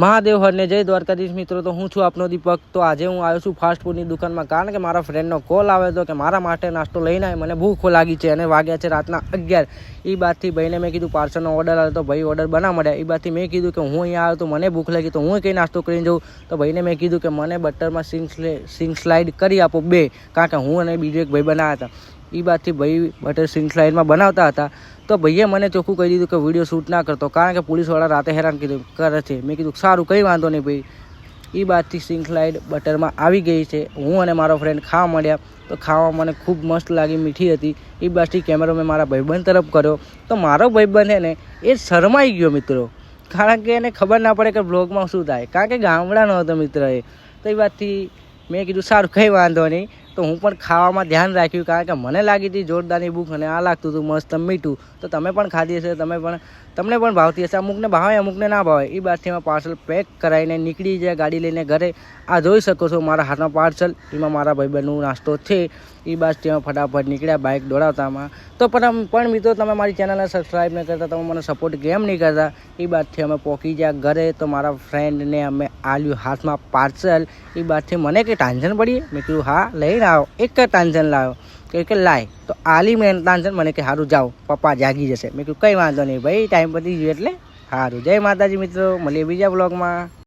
મહાદેવ હરને જય દ્વારકાધીશ મિત્રો। તો હું છું આપનો દીપક। તો આજે હું આવ્યો છું ફાસ્ટ ફૂડની દુકાનમાં, કારણ કે મારા ફ્રેન્ડનો કોલ આવ્યો હતો કે મારા માટે નાસ્તો લઈને આવે, મને ભૂખ લાગી છે અને વાગ્યા છે રાતના 11। એ બાદથી ભાઈને મેં કીધું પાર્સલનો ઓર્ડર આવ્યો તો ભાઈ ઓર્ડર બના મળ્યા। એ બાદથી મેં કીધું કે હું અહીંયા આવ્યો તો મને ભૂખ લાગી, તો હું કંઈ નાસ્તો કરીને જાઉં। તો ભાઈને મેં કીધું કે મને બટરમાં સિંગ સ્લાઇડ કરી આપો 2, કારણ કે હું અને બીજો એક ભાઈ બનાવ્યા હતા। એ બાદથી ભાઈ બટર સિંગ સ્લાઇડમાં બનાવતા હતા, તો ભાઈએ મને ચોખ્ખું કહી દીધું કે વિડીયો શૂટ ના કરતો, કારણ કે પોલીસવાળા રાતે હેરાન કરે છે। મેં કીધું સારું, કંઈ વાંધો નહીં ભાઈ। એ બાદથી સિંગ સ્લાઇડ બટરમાં આવી ગઈ છે। હું અને મારો ફ્રેન્ડ ખાવા મળ્યા, તો ખાવા મને ખૂબ મસ્ત લાગી, મીઠી હતી। એ બાદથી કેમેરો મેં મારા ભાઈબંધ તરફ કર્યો, તો મારો ભાઈબંધ છે ને એ શરમાઈ ગયો મિત્રો, કારણ કે એને ખબર ના પડે કે બ્લોગમાં શું થાય, કારણ કે ગામડાનો હતો મિત્ર એ। તો એ બાદથી મેં કીધું સારું, કંઈ વાંધો નહીં। તો હું પણ ખાવામાં ધ્યાન રાખ્યું, કારણ કે મને લાગી હતી જોરદારની ભૂખ અને આ લાગતું હતું મસ્ત મીઠું। તો તમે પણ ખાધી હશે, તમને પણ ભાવતી હશે, અમુકને ભાવે અમુકને ના ભાવે। એ બાદથી મેં પાર્સલ પેક કરાવીને નીકળી જાય ગાડી લઈને ઘરે। આ જોઈ શકો છો મારા હાથમાં પાર્સલ, એમાં મારા ભાઈબંધનો નાસ્તો છે। એ બાદથી અમે ફટાફટ નીકળ્યા બાઇક દોડાવતામાં। તો પણ મિત્રો, તમે મારી ચેનલને સબસ્ક્રાઈબ નહીં કરતા, તમે મને સપોર્ટ કેમ નહીં કરતા। એ બાદથી અમે પહોંચી ગયા ઘરે, તો મારા ફ્રેન્ડને અમે આલ્યું હાથમાં પાર્સલ। એ બાદથી મને કંઈ ટેન્શન પડી, મેં કીધું હા લઈને આવો, એક જ ટેન્શન લાવ્યો કે લાય, તો આલી મેં ટેન્શન, મને કે સારું જાઓ પપ્પા જાગી જશે। મેં કીધું કંઈ વાંધો નહીં ભાઈ, ટાઈમ પતી ગયો એટલે સારું। જય માતાજી મિત્રો, મળીએ બીજા બ્લોગમાં।